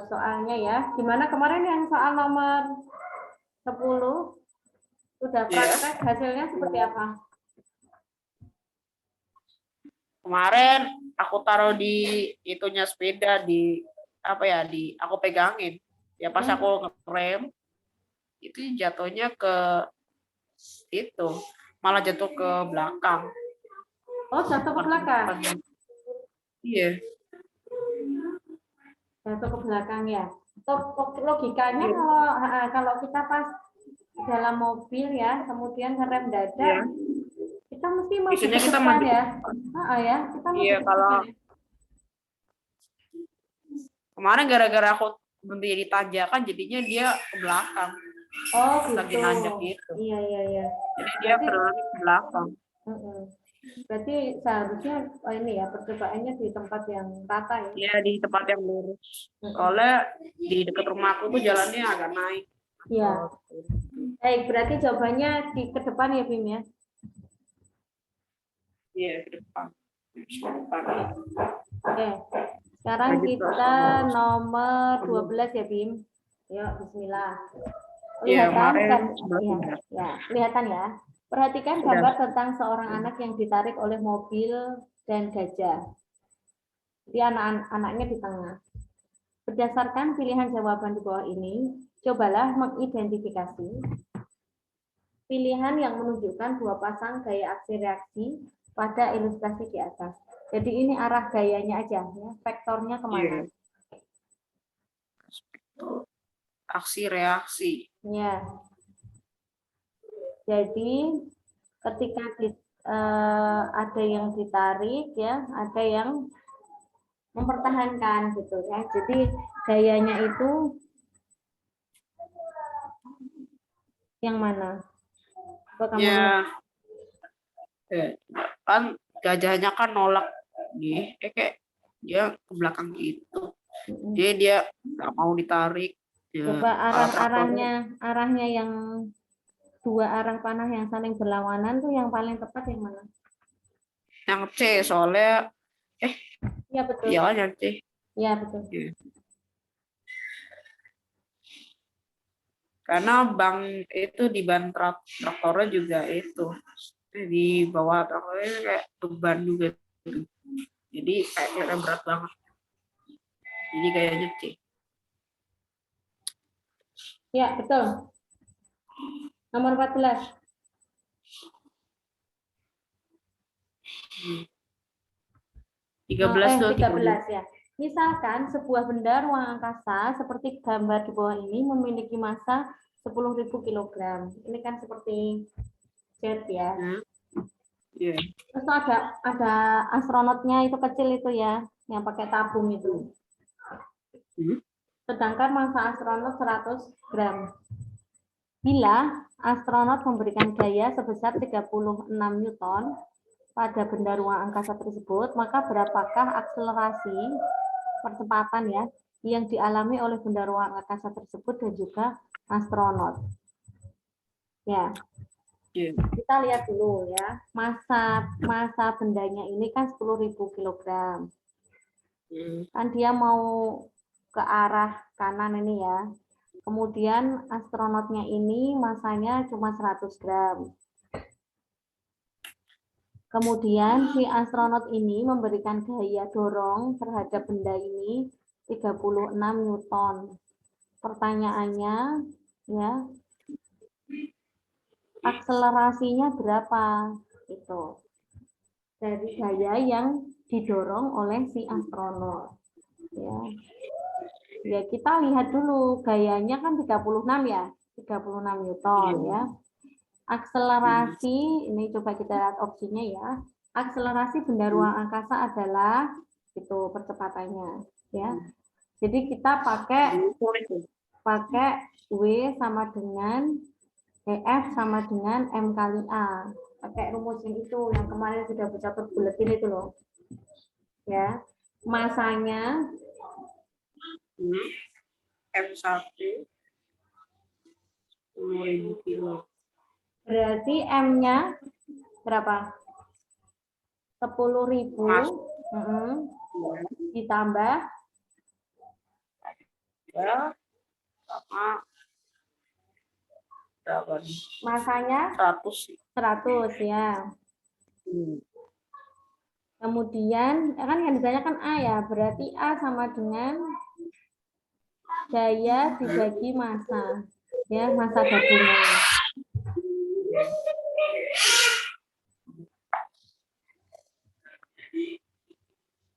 soalnya ya. Gimana kemarin yang soal nomor 10 sudah praktek, hasilnya seperti apa? Kemarin aku taruh di itunya sepeda di apa ya, di aku pegangin. Ya pas aku ngerem itu jatuhnya ke itu, malah jatuh ke belakang. Oh, jatuh ke belakang. Iya. Jatuh ke belakang ya. Logikanya kalau kita pas dalam mobil ya, kemudian ngerem dadak, kita mesti maju biasanya ke kita depan maju ya. Ya, kita maju ke kalau depan ya. kemarin gara-gara aku berhenti di tanjakan jadinya dia ke belakang. Oh, lagi gitu. nanjak gitu. Iya. Jadi dia berlari ke belakang. Berarti seharusnya ini ya, percobaannya di tempat yang rata ya. Iya, di tempat yang lurus. Soalnya di dekat rumahku tuh jalannya agak naik. Iya. Baik, berarti jawabannya ke depan ya, Bim ya? Iya, ke depan. Oke. Sekarang kita nomor 12 ya, Bim. Yuk, bismillah. Kelihatan kan? Ya, kelihatan ya. Perhatikan gambar tentang seorang anak yang ditarik oleh mobil dan gajah. Jadi anak-anaknya di tengah. Berdasarkan pilihan jawaban di bawah ini, cobalah mengidentifikasi pilihan yang menunjukkan dua pasang gaya aksi reaksi pada ilustrasi di atas. Jadi ini arah gayanya aja, ya. Vektornya kemana? Aksi reaksi. Ya. Jadi ketika ada yang ditarik ya, ada yang mempertahankan gitu ya. Jadi gayanya itu yang mana? Ya, kan gajahnya kan nolak nih, kayak dia ke belakang gitu. Jadi dia nggak mau ditarik. Coba arahnya yang dua arah panah yang saling berlawanan tuh yang paling tepat yang mana? Yang C soalnya Iya betul. Iya yang C. Iya betul. Ya. Karena bang itu di ban traktornya juga itu di bawah traktornya kayak beban juga gitu. Jadi kayaknya berat banget. Jadi kayaknya C. Ya betul. Nomor 14. 13 ya. Misalkan sebuah benda ruang angkasa seperti gambar di bawah ini memiliki massa 10.000 kg. Ini kan seperti jet ya. Yeah. Terus ada astronotnya itu kecil itu ya, yang pakai tabung itu. Sedangkan massa astronot 100 gram. Bila astronot memberikan gaya sebesar 36 Newton pada benda ruang angkasa tersebut, maka berapakah akselerasi percepatan ya yang dialami oleh benda ruang angkasa tersebut dan juga astronot? Ya. Kita lihat dulu ya, massa bendanya ini kan 10.000 kg. Kan dia mau ke arah kanan ini ya. Kemudian astronotnya ini massanya cuma 100 gram. Kemudian si astronot ini memberikan gaya dorong terhadap benda ini 36 Newton. Pertanyaannya ya, akselerasinya berapa? Itu dari gaya yang didorong oleh si astronot. Ya, kita lihat dulu gayanya kan 36 ya, 36 Newton ya. Akselerasi, ini coba kita lihat opsinya ya. Akselerasi benda ruang angkasa adalah itu percepatannya ya. Jadi kita pakai W sama dengan EF sama dengan M kali A. Pakai rumus yang itu yang kemarin sudah dicatat buletin itu loh. Ya. Masanya M1 10.000 kilo. Berarti M-nya berapa? 10.000. ditambah ya sama berapa nih? masanya 100. 100 ya. Kemudian kan yang ditanyakan A ya, berarti A sama dengan gaya dibagi massa, ya massa gabungan.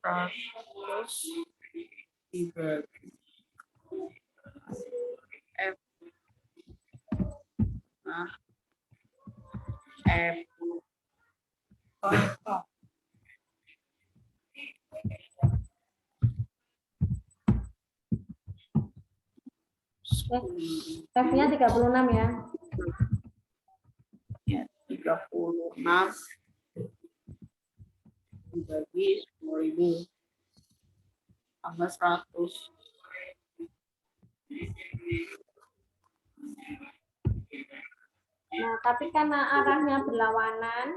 Terus dibagi F. Nah, F. F-nya 36 ya. Ya, 36 dibagi 10.000 tambah 100. Nah, tapi karena arahnya berlawanan,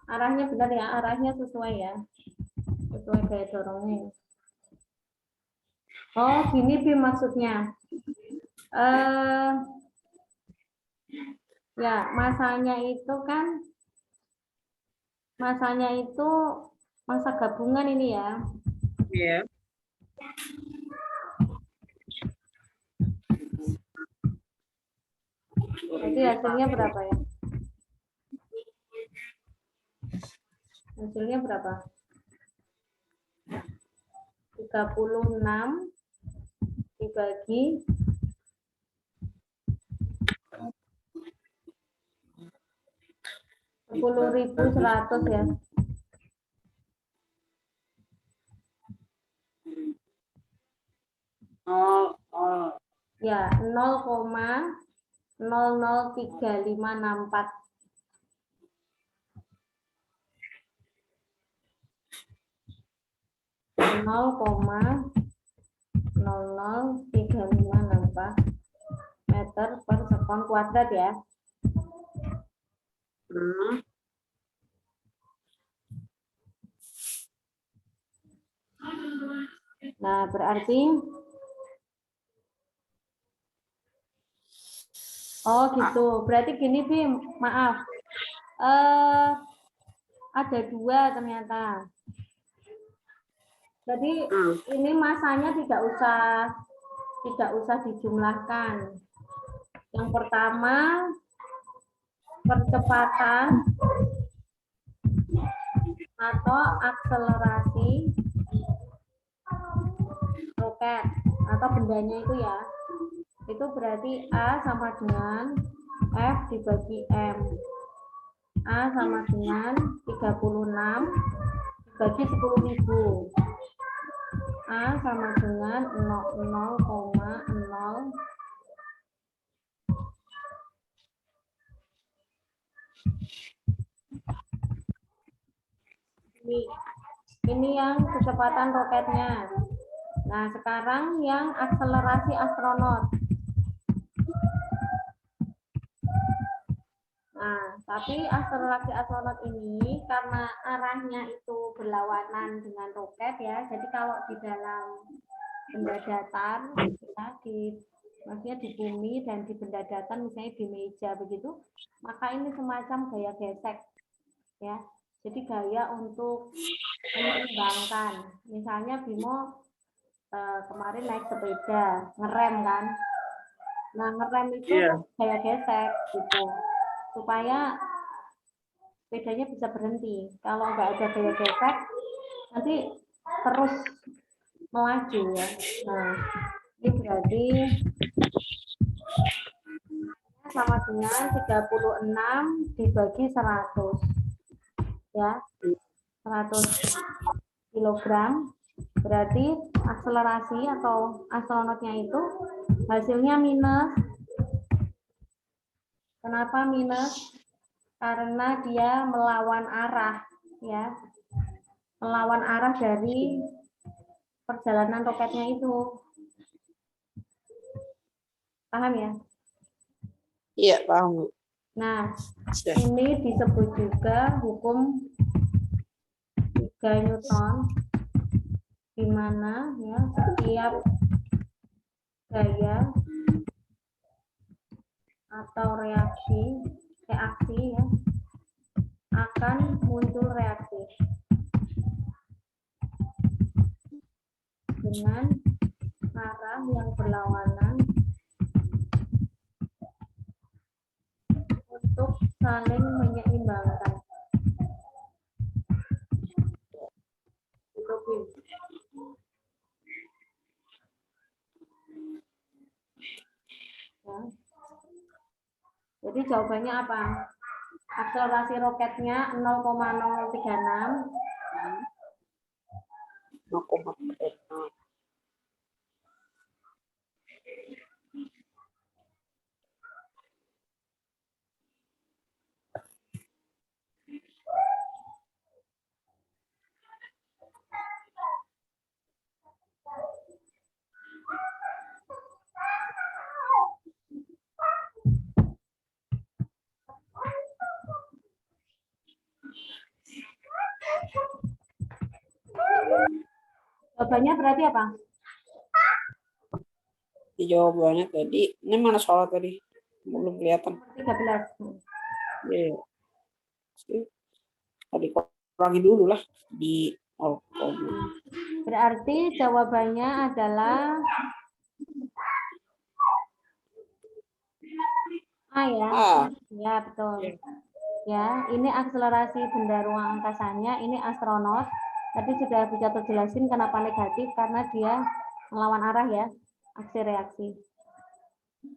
arahnya benar ya, arahnya sesuai ya. Sesuai gaya dorongnya. Oh, gini Bim maksudnya. Ya, masanya itu kan, masanya itu massa gabungan ini ya. Iya. Jadi hasilnya berapa ya? Hasilnya berapa? 36 dibagi 10.100 ya. Ya, 0,003564. Nol koma 0,003564 meter per sekon kuadrat ya. Nah, berarti oh gitu. Berarti gini Bim, maaf. Ada 2 ternyata. Jadi ini masanya tidak usah dijumlahkan. Yang pertama percepatan atau akselerasi roket atau bendanya itu ya. Itu berarti A sama dengan F dibagi M. A sama dengan 36 dibagi 10.000. A sama dengan 0,0 ini yang kecepatan roketnya. Nah, sekarang yang akselerasi astronot. Nah, tapi akselerasi astronot ini karena arahnya itu berlawanan dengan roket ya. Jadi kalau di dalam benda datar, ya, maksudnya di bumi dan di benda datar, misalnya di meja begitu, maka ini semacam gaya gesek, ya. Jadi gaya untuk menyeimbangkan. Misalnya Bimo kemarin naik sepeda, ngerem kan. Nah, ngerem itu gaya gesek gitu. Supaya sepedanya bisa berhenti. Kalau nggak ada gaya gesek, nanti terus melaju ya. Nah, ini berarti sama dengan 36 dibagi 100 ya, 100 kilogram. Berarti akselerasi atau astronotnya itu hasilnya minus. Kenapa minus? Karena dia melawan arah ya, melawan arah dari perjalanan roketnya itu. Paham ya? Iya, paham. Nah, ini disebut juga hukum 3 Newton di mana ya setiap gaya atau reaksi ya akan muncul reaksi dengan arah yang berlawanan untuk saling menyeimbangkan. Ya. Jadi jawabannya apa? Akselerasi roketnya 0,0036. 0,36. Jawabannya berarti apa? Jawabannya tadi, ini mana soal tadi? Belum kelihatan. 13. Iya. Tadi kurangi dulu lah di Berarti jawabannya adalah A ya. Ya, betul. Ya, ini akselerasi benda ruang angkasanya, ini astronot. Tadi sudah bisa terjelasin kenapa negatif, karena dia melawan arah ya, aksi reaksi.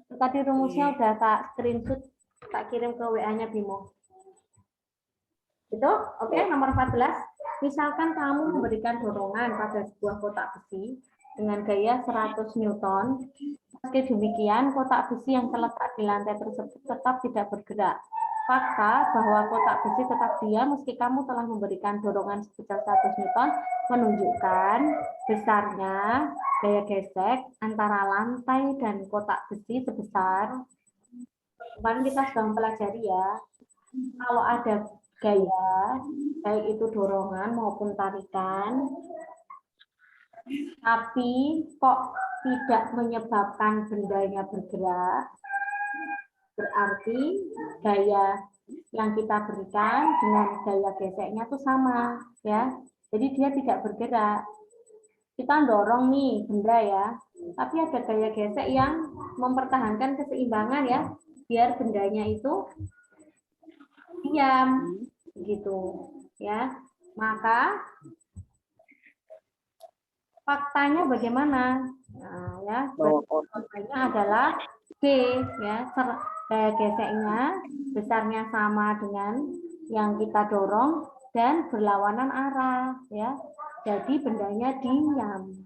Tadi rumusnya udah tak screenshot, tak kirim ke WA-nya Bimo. Itu, oke, nomor 14. Misalkan kamu memberikan dorongan pada sebuah kotak besi dengan gaya 100 Newton. Meski demikian, kotak besi yang terletak di lantai tersebut tetap tidak bergerak. Fakta bahwa kotak besi tetap diam meski kamu telah memberikan dorongan sebesar 100 Newton menunjukkan besarnya gaya gesek antara lantai dan kotak besi sebesar, kemarin kita sudah mempelajari ya, kalau ada gaya, baik itu dorongan maupun tarikan, tapi kok tidak menyebabkan bendanya bergerak, berarti gaya yang kita berikan dengan gaya geseknya itu sama, ya. Jadi dia tidak bergerak. Kita dorong nih benda ya, tapi ada gaya gesek yang mempertahankan keseimbangan ya, biar bendanya itu diam, gitu, ya. Maka faktanya bagaimana? Nah, ya, faktanya adalah G, ya, gaya geseknya besarnya sama dengan yang kita dorong dan berlawanan arah, ya. Jadi bendanya diam.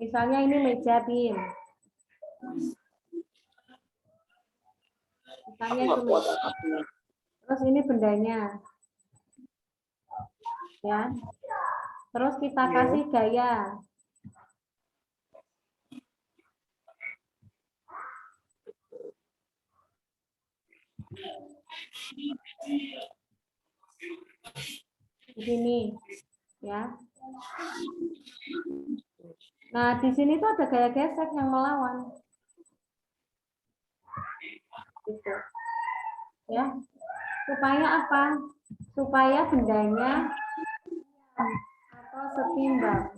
Misalnya ini meja Bim. Misalnya itu meja. Terus ini bendanya. Ya. Terus kita kasih gaya. Begini, ya. Nah, di sini tuh ada gaya gesek yang melawan. Gitu. Ya. Supaya apa? Supaya bendanya atau setimbang.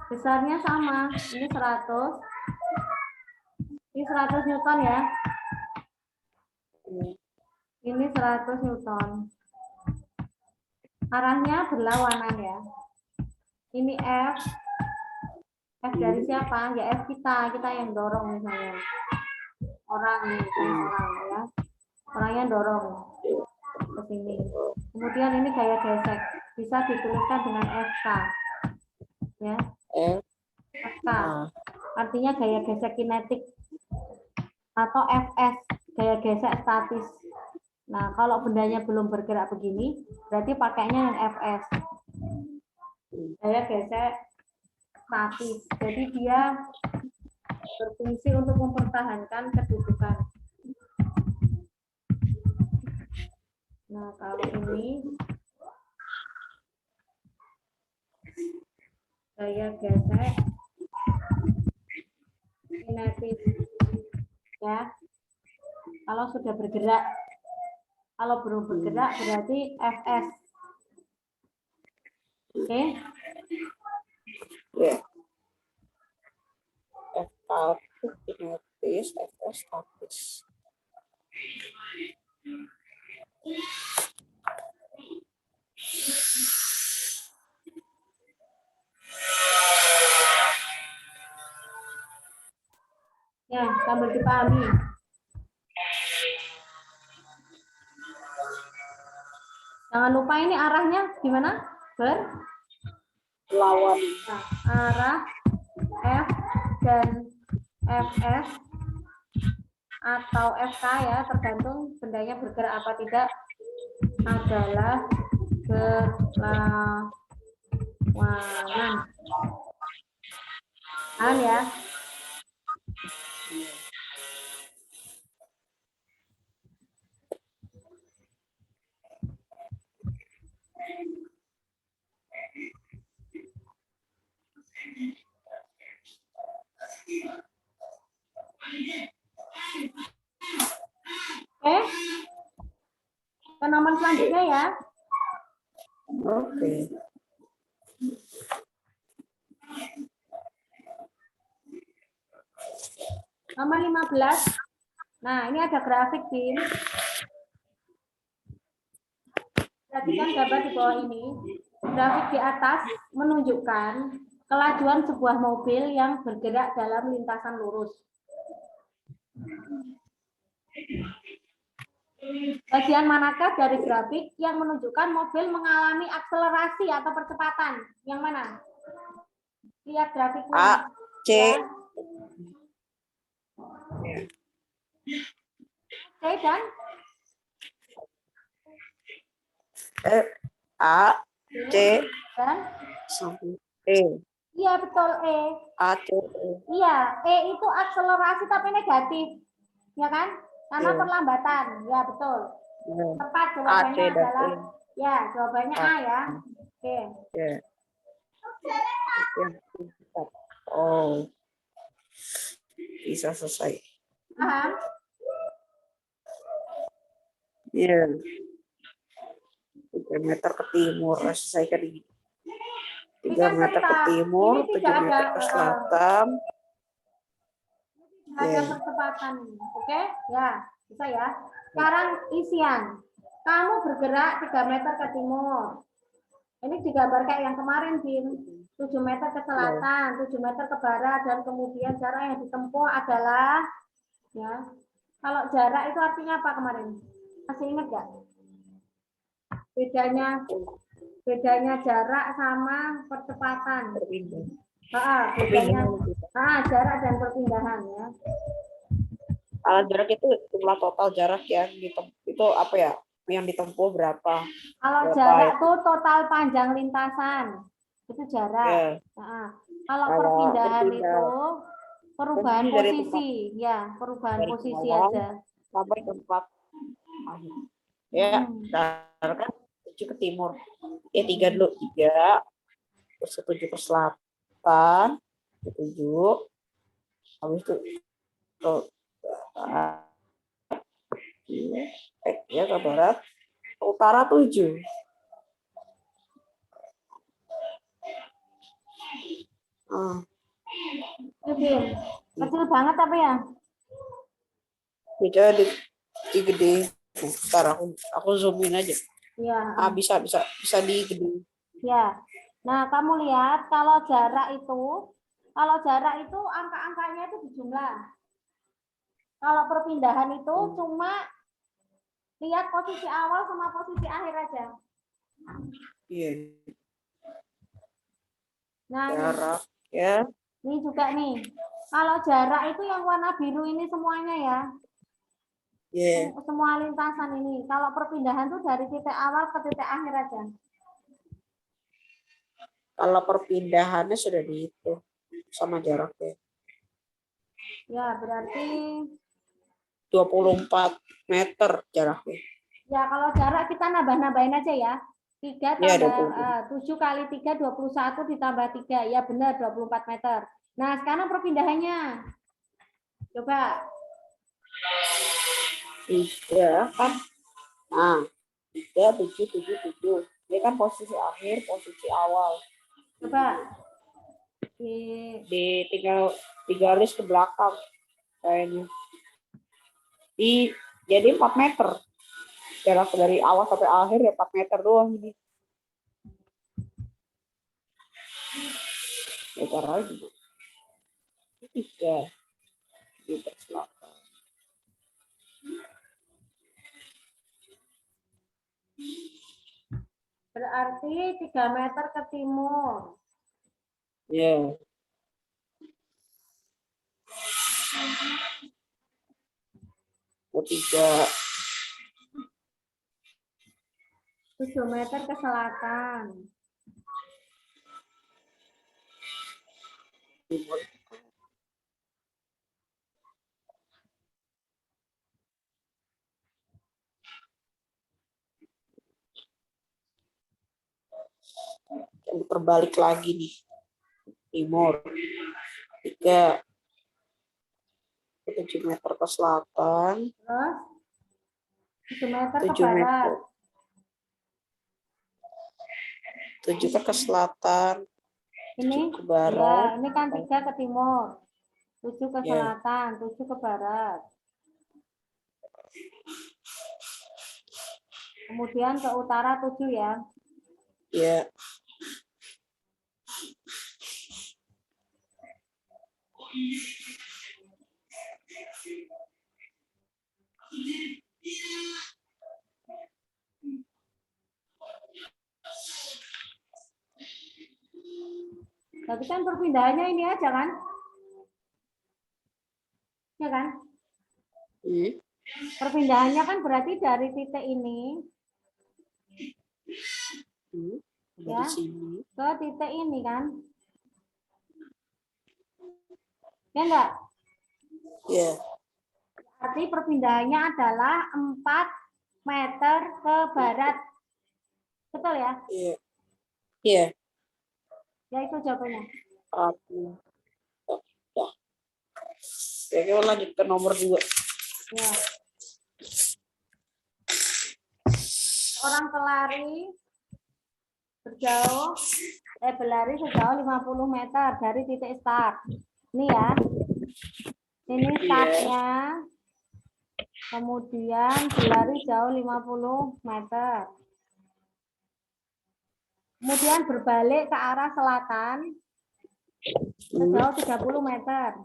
Besarnya sama, ini 100. Ini 100 Newton ya. Ini 100 Newton. Arahnya berlawanan ya. Ini F. F dari siapa? Ya F kita yang dorong misalnya. Orang nih, orang ya. Orangnya dorong ke sini. Kemudian ini gaya gesek. Bisa dituliskan dengan FK. Ya, FK. Artinya gaya gesek kinetik. Atau FS, gaya gesek statis. Nah, kalau bendanya belum bergerak begini, berarti pakainya yang FS. Gaya gesek statis. Jadi dia berfungsi untuk mempertahankan kedudukan. Nah, kalau ini gaya gesek kinetis. Ya. Kalau sudah bergerak. Kalau belum bergerak berarti FS. Oke. Ya. F kinetis, FS statis. Ya, sambil dipahami. Jangan lupa ini arahnya gimana? Lawan. Nah, arah F dan FS atau FK ya, tergantung bendanya bergerak apa tidak, adalah berlawanan. Ya. Oke. Ke nomor selanjutnya ya. Oke. Nomor 15. Nah, ini ada grafik, Bin. Perhatikan gambar di bawah ini. Grafik di atas menunjukkan kelajuan sebuah mobil yang bergerak dalam lintasan lurus. Bagian manakah dari grafik yang menunjukkan mobil mengalami akselerasi atau percepatan? Yang mana? Lihat grafiknya. A, C. Ya. C dan? A, C, dan? E. Iya, betul, E. A, C, E. Iya, E itu akselerasi tapi negatif. Ya kan? Karena perlambatan. Ya, betul. Tepat jawabannya adalah ya, jawabannya A ya. Oke. Oh. Bisa selesai. Paham? Iya. 3 meter ke timur, selesaikan ini. 3 meter ke timur, 7 meter ke selatan. Ada percepatan. Oke? Ya, bisa ya. Sekarang isian. Kamu bergerak 3 meter ke timur. Ini digambar kayak yang kemarin, Bim. 7 meter ke selatan, 7 meter ke barat, dan kemudian jarak yang ditempuh adalah, ya. Kalau jarak itu artinya apa kemarin? Masih ingat nggak? Bedanya jarak sama percepatan. Bedanya jarak dan perpindahan ya. Kalau jarak itu jumlah total jarak ya, itu apa ya? Yang ditempuh berapa? Kalau jarak itu total panjang lintasan, itu jarak. Kalau perpindahan itu perubahan posisi, ya perubahan posisi aja. Sampai tempat ya, kan 7 ke timur. 3 dulu, 3. Terus 7 ke selatan, 7. Habis itu ya ke barat, ke utara 7. Kecil banget apa ya? Bisa di gede. Sekarang aku zoomin aja. Ya. Bisa di gede. Ya. Nah, kamu lihat kalau jarak itu angka-angkanya itu dijumlah. Kalau perpindahan itu cuma lihat posisi awal sama posisi akhir aja. Iya. Nah, Jarak ya. ini juga nih. Kalau jarak itu yang warna biru ini semuanya ya. Iya. Semua lintasan ini. Kalau perpindahan tuh dari titik awal ke titik akhir aja. Kalau perpindahannya sudah dihitung sama jaraknya. Ya, berarti 24 meter jaraknya. ya kalau jarak kita nambah-nambahin aja ya. 3 Iya, tambah 24. 7 kali 3 21 ditambah 3. Ya benar 24 meter. Nah, sekarang perpindahannya. Coba. 3 kan. Nah, 3, 7, 7, 7. Ini kan posisi akhir, posisi awal. Coba. Di tinggal 3 garis ke belakang kayaknya. Jadi 4 meter. Jarak dari awal sampai akhir ya 4 meter doang ini. Ya lagi. 3 di belakang. Berarti 3 meter ke timur. Ya. Ketiga. 7 meter ke selatan. Timur. Terbalik lagi nih. Timur. 3. 7 meter ke selatan. Terus 7 meter ke 7 barat. meter. 7 ke selatan. Ini ke barat. ya, ini kan 3 ke timur. 7 ke Ya. selatan, 7 ke barat. Kemudian ke utara 7 ya. Ya. Tapi kan perpindahannya ini aja kan? Ya kan? Perpindahannya kan berarti dari titik ini Dari ya sini. ke titik ini kan? Ya enggak? Ya. Berarti perpindahannya adalah 4 meter ke barat. Betul ya? Iya. Iya. Ya itu jawabannya. Aku. Ya. Oke, lanjut ke nomor 2. Ya. Orang pelari berlari sejauh 50 meter dari titik start. Ini ya. Ini startnya. Kemudian berlari jauh 50 meter. Kemudian berbalik ke arah selatan sejauh 30 meter.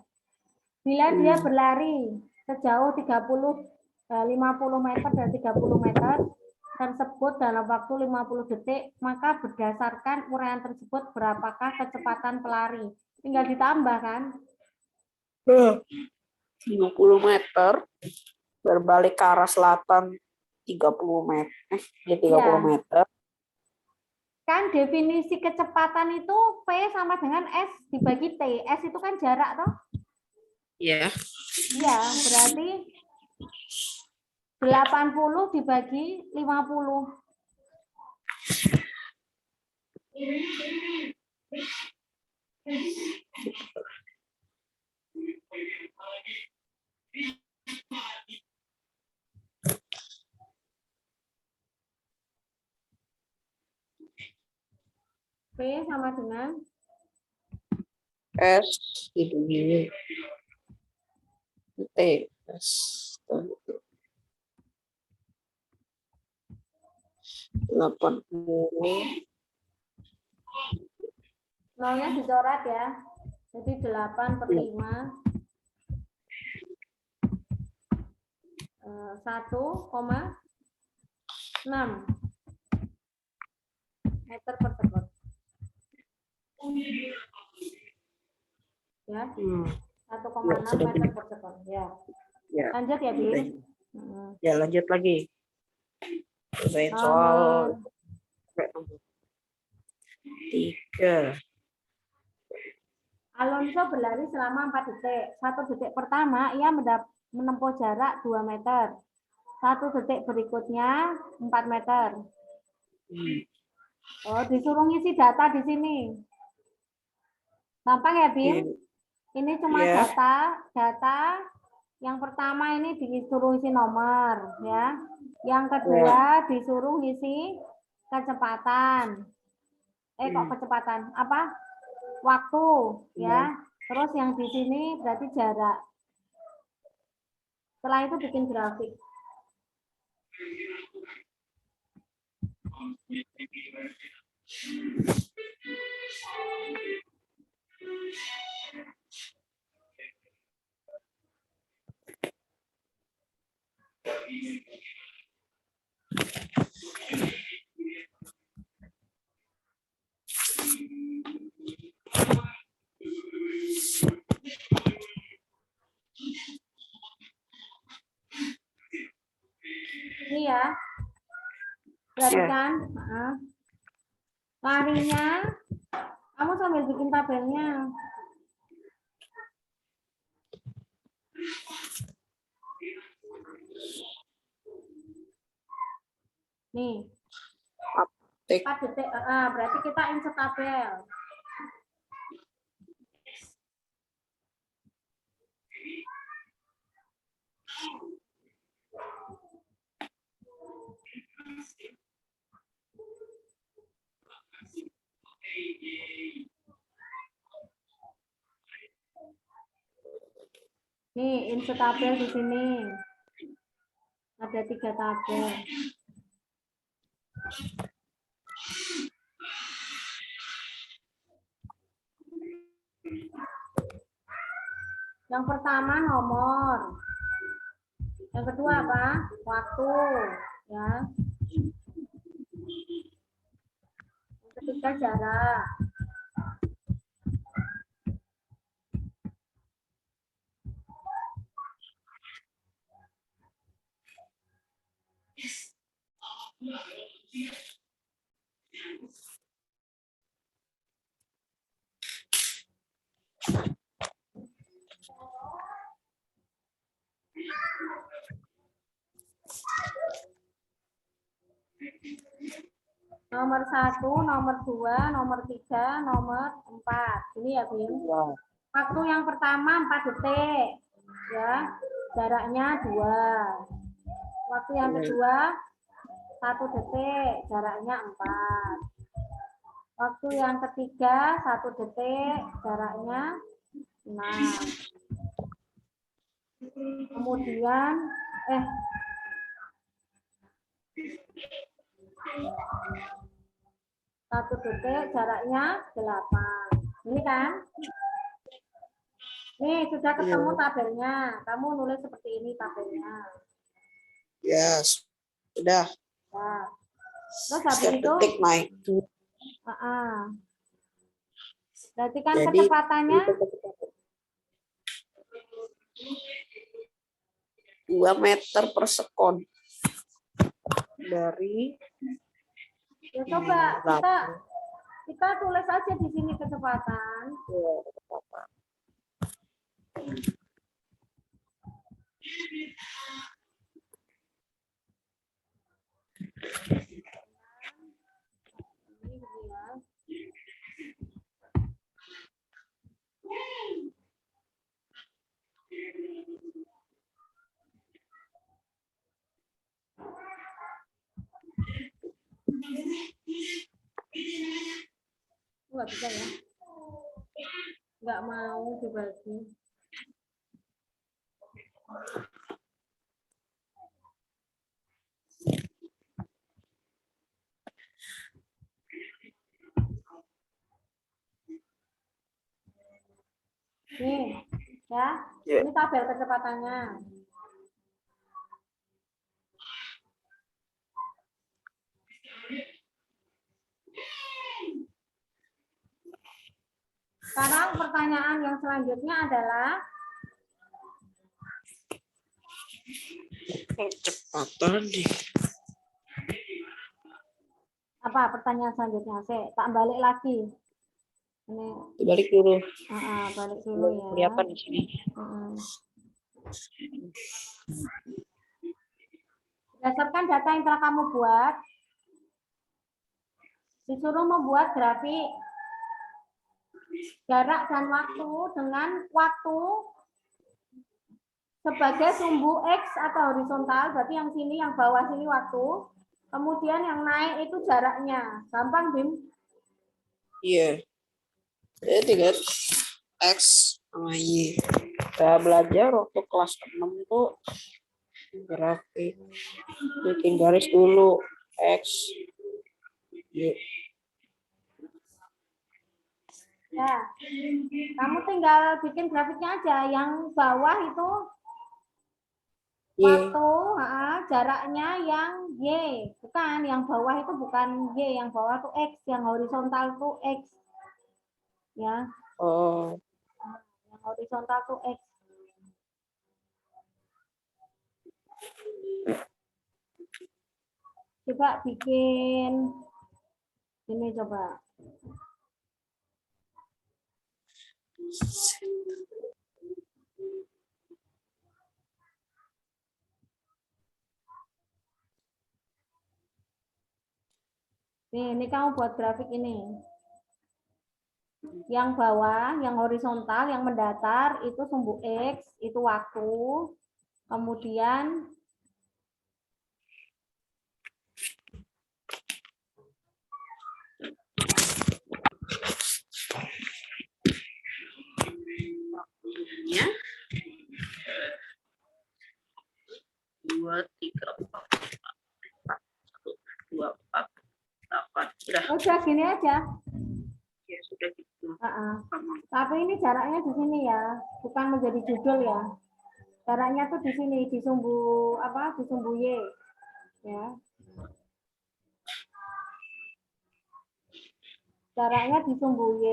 Bila dia berlari sejauh 50 meter dan 30 meter tersebut dalam waktu 50 detik, maka berdasarkan uraian tersebut berapakah kecepatan pelari? Tinggal ditambah kan? 50 meter berbalik ke arah selatan 30 meter. Ya 30 Ya. meter. Kan definisi kecepatan itu V sama dengan S dibagi T. S itu kan jarak toh? Iya. Iya, berarti 80 dibagi 50. V sama dengan S itu ini. T. S. 80. nolnya dicoret ya. Jadi 8/5. 1,6. meter per sekon. Ya, 1,6 sudah meter per sekon. Ya. Ya. Lanjut ya, Bim. Ya, lanjut lagi. Selesai soal Nomor 3. Alonso berlari selama 4 detik. 1 detik pertama ia menempuh jarak 2 meter. 1 detik berikutnya 4 meter. Oh, disuruh ngisi data di sini. Gampang ya, Bim? Ini cuma data. Yang pertama ini disuruh isi nomor, ya. Yang kedua disuruh ngisi kecepatan. Kok kecepatan? Apa? Waktu, ya. Terus yang di sini berarti jarak. Setelah itu bikin grafik. Ini ya. Perhatikan. Larinya, kamu sambil bikin tabelnya. Nih. 4 detik. Berarti kita insert tabel. Nih, insert tabel di sini. Ada 3 tabel. Yang pertama nomor. Yang kedua apa? Waktu, ya. Yang ketiga jarak. Nomor 1, nomor 2, nomor 3, nomor 4. Ini ya, Bim. Waktu yang pertama 4 detik. Ya. Jaraknya 2. Waktu yang kedua 1 detik, jaraknya 4. Waktu yang ketiga 1 detik, jaraknya 6. Kemudian 1 detik, jaraknya 8. Ini kan? Nih, sudah ketemu tabelnya. Kamu nulis seperti ini tabelnya. Ya, sudah. Nah, terus habis Setiap itu detik naik. Berarti kan Jadi, kecepatannya 2 meter per sekon. Dari ya coba kita tulis aja di sini kecepatan. Nggak bisa ya? Nggak mau dibagi. Nih, ya. Ini tabel kecepatannya. Sekarang pertanyaan yang selanjutnya adalah Cepatan nih. apa pertanyaan selanjutnya? Saya tak balik lagi. Ini Balik dulu. balik dulu ya. Kelihatan di sini. Berdasarkan data yang telah kamu buat, disuruh membuat grafik jarak dan waktu dengan waktu sebagai sumbu X atau horizontal, berarti yang sini, yang bawah sini waktu, kemudian yang naik itu jaraknya. Gampang, Bim? Iya. Jadi tinggal X sama Y. Saya belajar waktu kelas 6 tuh grafik. Bikin garis dulu. X. Y. Ya, kamu tinggal bikin grafiknya aja. Yang bawah itu waktu, jaraknya yang Y. Bukan, yang bawah itu bukan Y, yang bawah itu X, yang horizontal itu X. Ya. Oh. Yang horizontal itu X. Coba bikin ini coba. Nih, ini kamu buat grafik ini. Yang bawah, yang horizontal, yang mendatar itu sumbu X, itu waktu. Kemudian Ya. 2, 3, 4, 1, 2, 4, 8. udah gini aja. Ya, sudah gitu. Tapi ini jaraknya di sini ya, bukan menjadi judul ya. Jaraknya tuh di sini, di sumbu apa? Di sumbu Y. Ya. Jaraknya di sumbu Y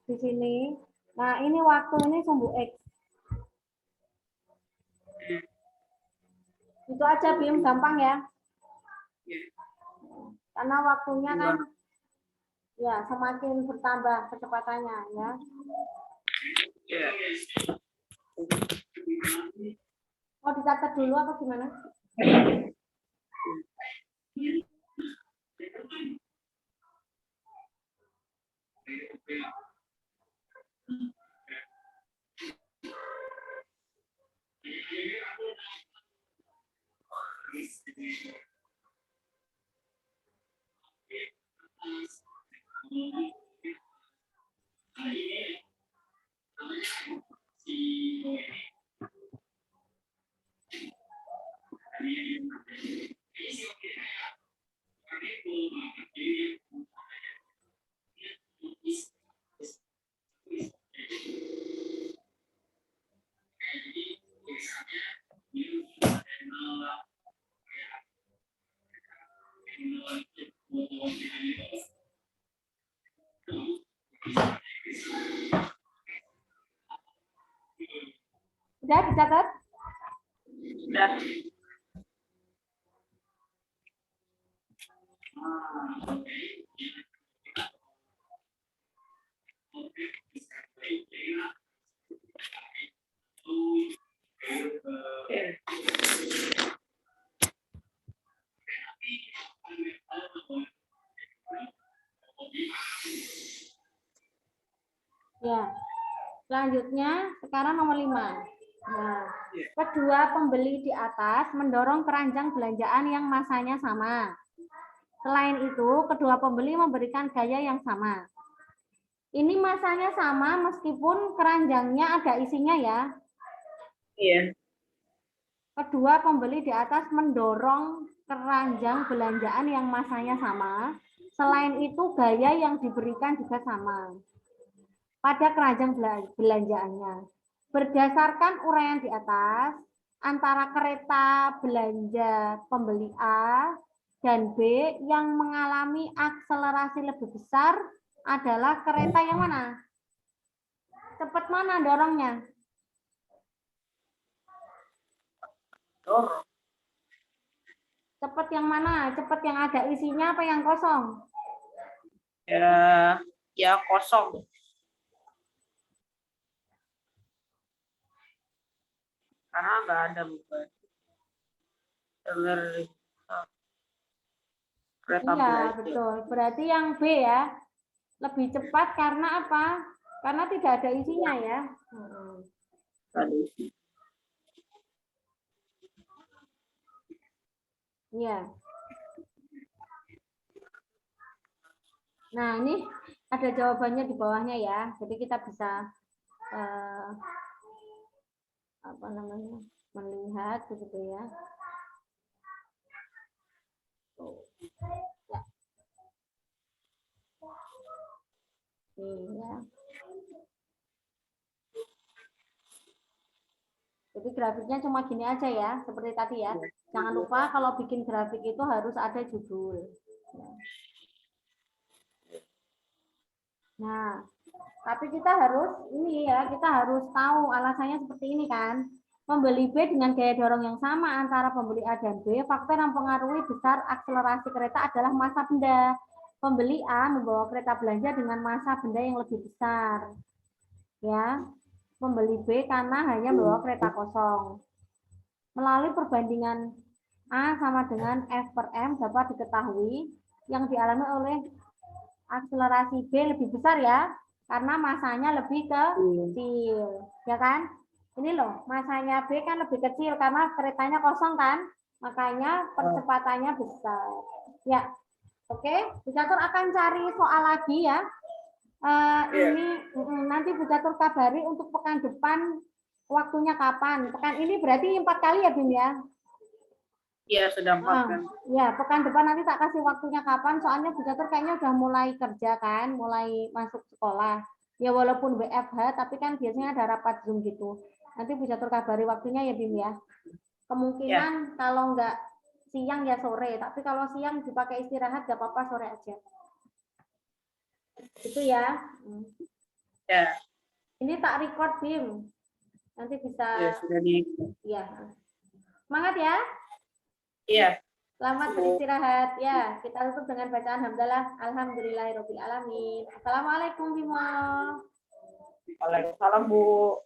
di sini. Nah, ini waktu ini sumbu X. Itu aja, Bim, gampang ya. Karena waktunya kan ya semakin bertambah kecepatannya ya. Mau dicatat dulu apa gimana? Udah dicatat? Sudah. Ya. Selanjutnya sekarang nomor 5. Nah, kedua pembeli di atas mendorong keranjang belanjaan yang masanya sama. Selain itu, kedua pembeli memberikan gaya yang sama. Ini masanya sama meskipun keranjangnya ada isinya ya. Iya. Kedua pembeli di atas mendorong keranjang belanjaan yang masanya sama. Selain itu, gaya yang diberikan juga sama pada keranjang belanjaannya. Berdasarkan uraian di atas, antara kereta belanja pembeli A dan B yang mengalami akselerasi lebih besar adalah kereta yang mana? Cepat mana dorongnya? Dorong. Cepat yang mana? Cepat yang ada isinya apa yang kosong? Ya kosong. Karena nggak ada beban. Dengar kereta Iya, belajar. betul. Berarti yang B ya. Lebih cepat karena apa? Karena tidak ada isinya ya. Iya. Nah, ini ada jawabannya di bawahnya ya. Jadi kita bisa apa namanya? Melihat begitu ya. Ya. Iya. Jadi grafiknya cuma gini aja ya, seperti tadi ya. Jangan lupa kalau bikin grafik itu harus ada judul. Nah, tapi kita harus ini ya, kita harus tahu alasannya seperti ini kan. Pembeli B dengan gaya dorong yang sama antara pembeli A dan B, faktor yang mempengaruhi besar akselerasi kereta adalah massa benda. Pembeli A membawa kereta belanja dengan massa benda yang lebih besar. Ya, pembeli B karena hanya membawa kereta kosong. Melalui perbandingan A sama dengan F per M dapat diketahui yang dialami oleh akselerasi B lebih besar ya, karena masanya lebih kecil, ya kan? Ini loh, masanya B kan lebih kecil karena keretanya kosong kan, makanya percepatannya besar. Ya, oke. Bu Catur akan cari soal lagi ya. Ini nanti Bu Catur kabari untuk pekan depan waktunya kapan. Pekan ini berarti 4 kali ya, Bim ya? Iya, sudah 4 kan. Ya, pekan depan nanti tak kasih waktunya kapan, soalnya Bu Catur kayaknya udah mulai kerja kan, mulai masuk sekolah. Ya walaupun WFH, tapi kan biasanya ada rapat Zoom gitu. Nanti Bu Catur kabari waktunya ya, Bim ya. Kemungkinan kalau nggak siang ya sore, tapi kalau siang dipakai istirahat nggak apa-apa, sore aja. Itu ya. Ya. Ini tak record, Bim. Nanti bisa. Ya, sudah di. Ya. Semangat ya. Iya. Selamat beristirahat. Ya, kita tutup dengan bacaan hamdalah. Alhamdulillahirabbil alamin. Assalamualaikum Bimo. Waalaikumsalam Bu.